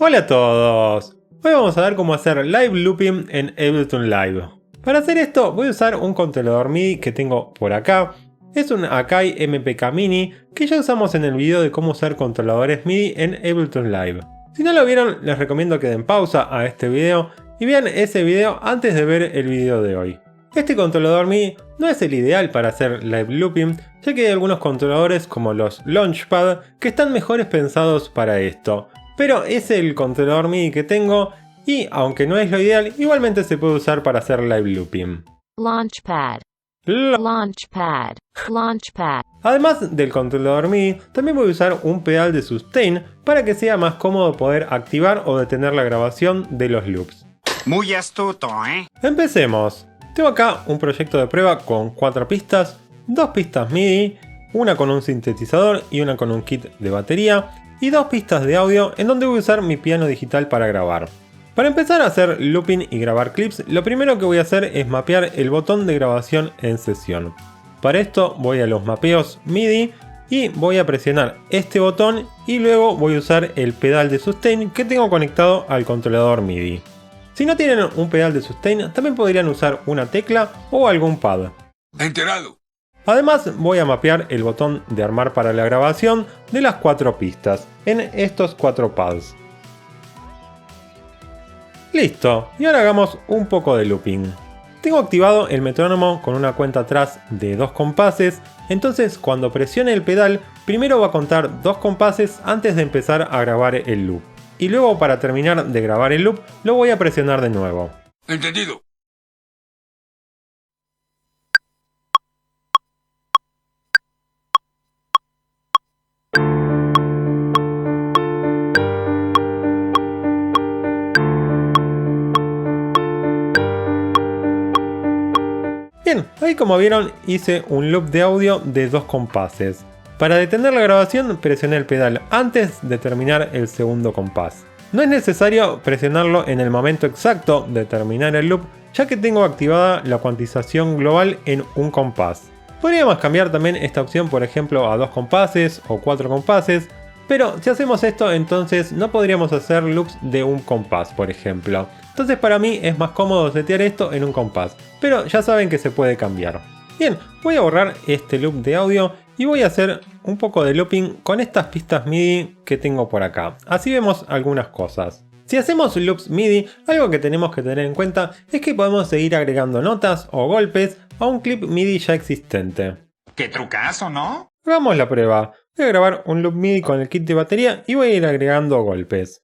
Hola a todos, hoy vamos a ver cómo hacer live looping en Ableton Live. Para hacer esto voy a usar un controlador MIDI que tengo por acá. Es un Akai MPK Mini que ya usamos en el video de cómo usar controladores MIDI en Ableton Live. Si no lo vieron, les recomiendo que den pausa a este video y vean ese video antes de ver el video de hoy. Este controlador MIDI no es el ideal para hacer live looping, ya que hay algunos controladores como los Launchpad que están mejores pensados para esto. Pero es el controlador MIDI que tengo y, aunque no es lo ideal, igualmente se puede usar para hacer live looping. Launchpad. Launchpad. Launchpad. Además del controlador MIDI, también voy a usar un pedal de sustain para que sea más cómodo poder activar o detener la grabación de los loops. Muy astuto, ¿eh? Empecemos. Tengo acá un proyecto de prueba con 4 pistas, 2 pistas MIDI, una con un sintetizador y una con un kit de batería, y 2 pistas de audio en donde voy a usar mi piano digital para grabar. Para empezar a hacer looping y grabar clips, lo primero que voy a hacer es mapear el botón de grabación en sesión. Para esto voy a los mapeos MIDI y voy a presionar este botón y luego voy a usar el pedal de sustain que tengo conectado al controlador MIDI. Si no tienen un pedal de sustain, también podrían usar una tecla o algún pad. Enterado. Además voy a mapear el botón de armar para la grabación de las 4 pistas en estos 4 pads. Listo, y ahora hagamos un poco de looping. Tengo activado el metrónomo con una cuenta atrás de 2 compases, entonces cuando presione el pedal, primero va a contar 2 compases antes de empezar a grabar el loop. Y luego para terminar de grabar el loop, lo voy a presionar de nuevo. Entendido. Bien, ahí como vieron hice un loop de audio de 2 compases. Para detener la grabación presioné el pedal antes de terminar el segundo compás. No es necesario presionarlo en el momento exacto de terminar el loop, ya que tengo activada la cuantización global en un compás. Podríamos cambiar también esta opción por ejemplo a 2 compases o 4 compases, pero si hacemos esto entonces no podríamos hacer loops de un compás por ejemplo. Entonces para mí es más cómodo setear esto en un compás, pero ya saben que se puede cambiar. Bien, voy a borrar este loop de audio y voy a hacer un poco de looping con estas pistas MIDI que tengo por acá. Así vemos algunas cosas. Si hacemos loops MIDI, algo que tenemos que tener en cuenta es que podemos seguir agregando notas o golpes a un clip MIDI ya existente. Qué trucazo, ¿no? Hagamos la prueba. Voy a grabar un loop MIDI con el kit de batería y voy a ir agregando golpes.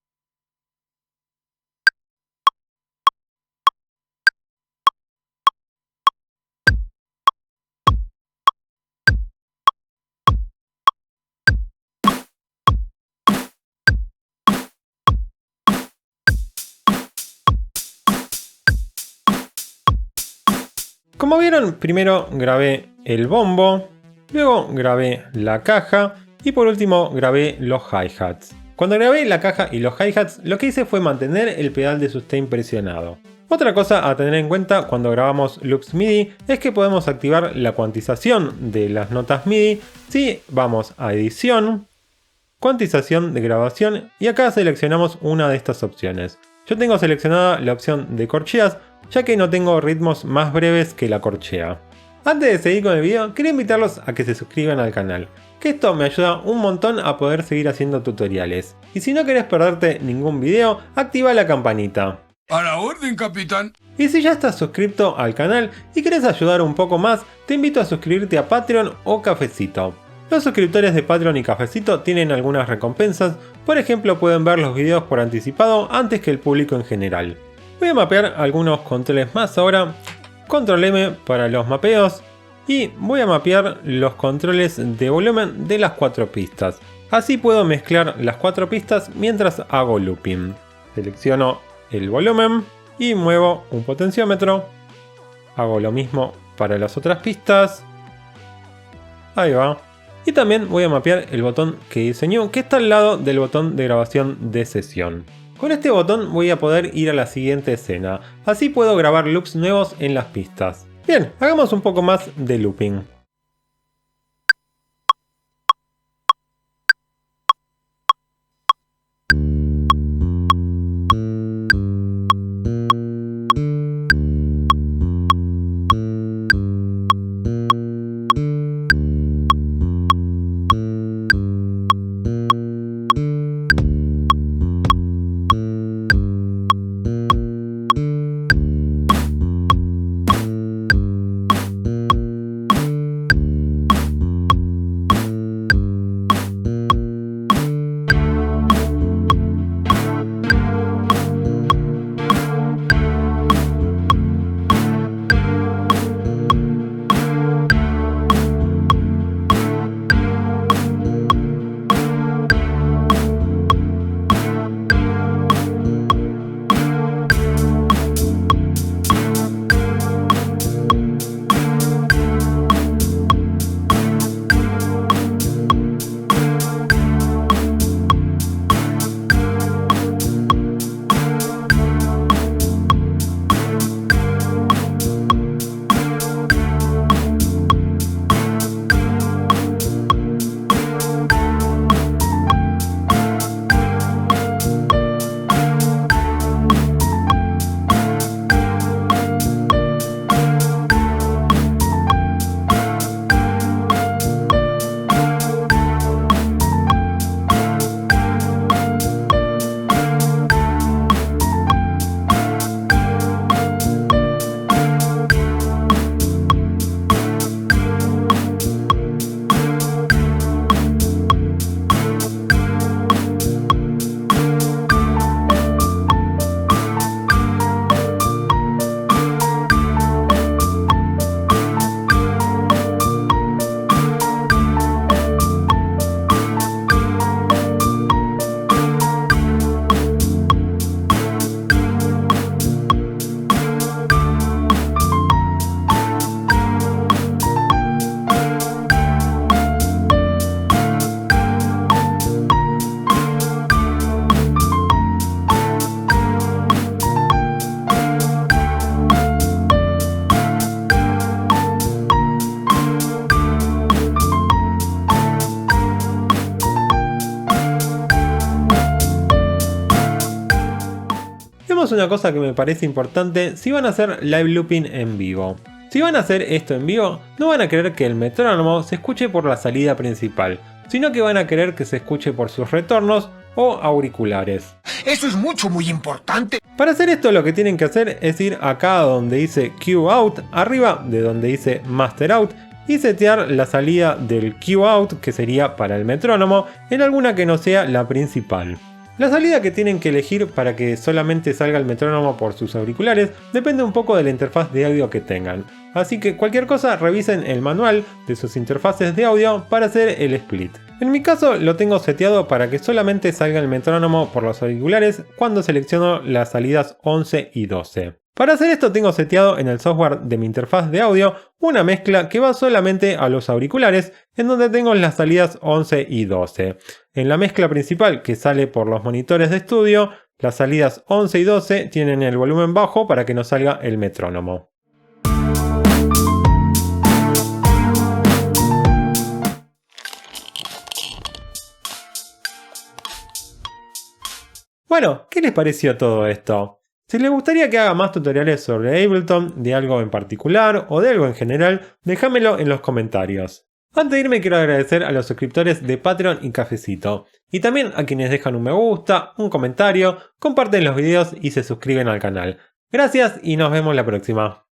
Como vieron, primero grabé el bombo, luego grabé la caja y por último grabé los hi-hats. Cuando grabé la caja y los hi-hats, lo que hice fue mantener el pedal de sustain presionado. Otra cosa a tener en cuenta cuando grabamos loops MIDI es que podemos activar la cuantización de las notas MIDI si vamos a edición, cuantización de grabación y acá seleccionamos una de estas opciones. Yo tengo seleccionada la opción de corcheas, ya que no tengo ritmos más breves que la corchea. Antes de seguir con el video, quería invitarlos a que se suscriban al canal, que esto me ayuda un montón a poder seguir haciendo tutoriales. Y si no querés perderte ningún video, activa la campanita. A la orden, capitán. Y si ya estás suscrito al canal y querés ayudar un poco más, te invito a suscribirte a Patreon o Cafecito. Los suscriptores de Patreon y Cafecito tienen algunas recompensas, por ejemplo pueden ver los videos por anticipado antes que el público en general. Voy a mapear algunos controles más ahora, control M para los mapeos y voy a mapear los controles de volumen de las 4 pistas. Así puedo mezclar las 4 pistas mientras hago looping. Selecciono el volumen y muevo un potenciómetro. Hago lo mismo para las otras pistas. Ahí va. Y también voy a mapear el botón que diseñó, que está al lado del botón de grabación de sesión. Con este botón voy a poder ir a la siguiente escena, así puedo grabar loops nuevos en las pistas. Bien, hagamos un poco más de looping. tenemos una cosa que me parece importante si van a hacer live looping en vivo. Si van a hacer esto en vivo, no van a querer que el metrónomo se escuche por la salida principal, sino que van a querer que se escuche por sus retornos o auriculares. Eso es muy importante. Para hacer esto lo que tienen que hacer es ir acá donde dice Cue Out, arriba de donde dice Master Out, y setear la salida del Cue Out, que sería para el metrónomo, en alguna que no sea la principal. La salida que tienen que elegir para que solamente salga el metrónomo por sus auriculares depende un poco de la interfaz de audio que tengan. Así que cualquier cosa revisen el manual de sus interfaces de audio para hacer el split. En mi caso lo tengo seteado para que solamente salga el metrónomo por los auriculares cuando selecciono las salidas 11 y 12. Para hacer esto tengo seteado en el software de mi interfaz de audio una mezcla que va solamente a los auriculares, en donde tengo las salidas 11 y 12. En la mezcla principal que sale por los monitores de estudio, las salidas 11 y 12 tienen el volumen bajo para que no salga el metrónomo. Bueno, ¿qué les pareció todo esto? Si les gustaría que haga más tutoriales sobre Ableton, de algo en particular o de algo en general, déjamelo en los comentarios. Antes de irme quiero agradecer a los suscriptores de Patreon y Cafecito, y también a quienes dejan un me gusta, un comentario, comparten los videos y se suscriben al canal. Gracias y nos vemos la próxima.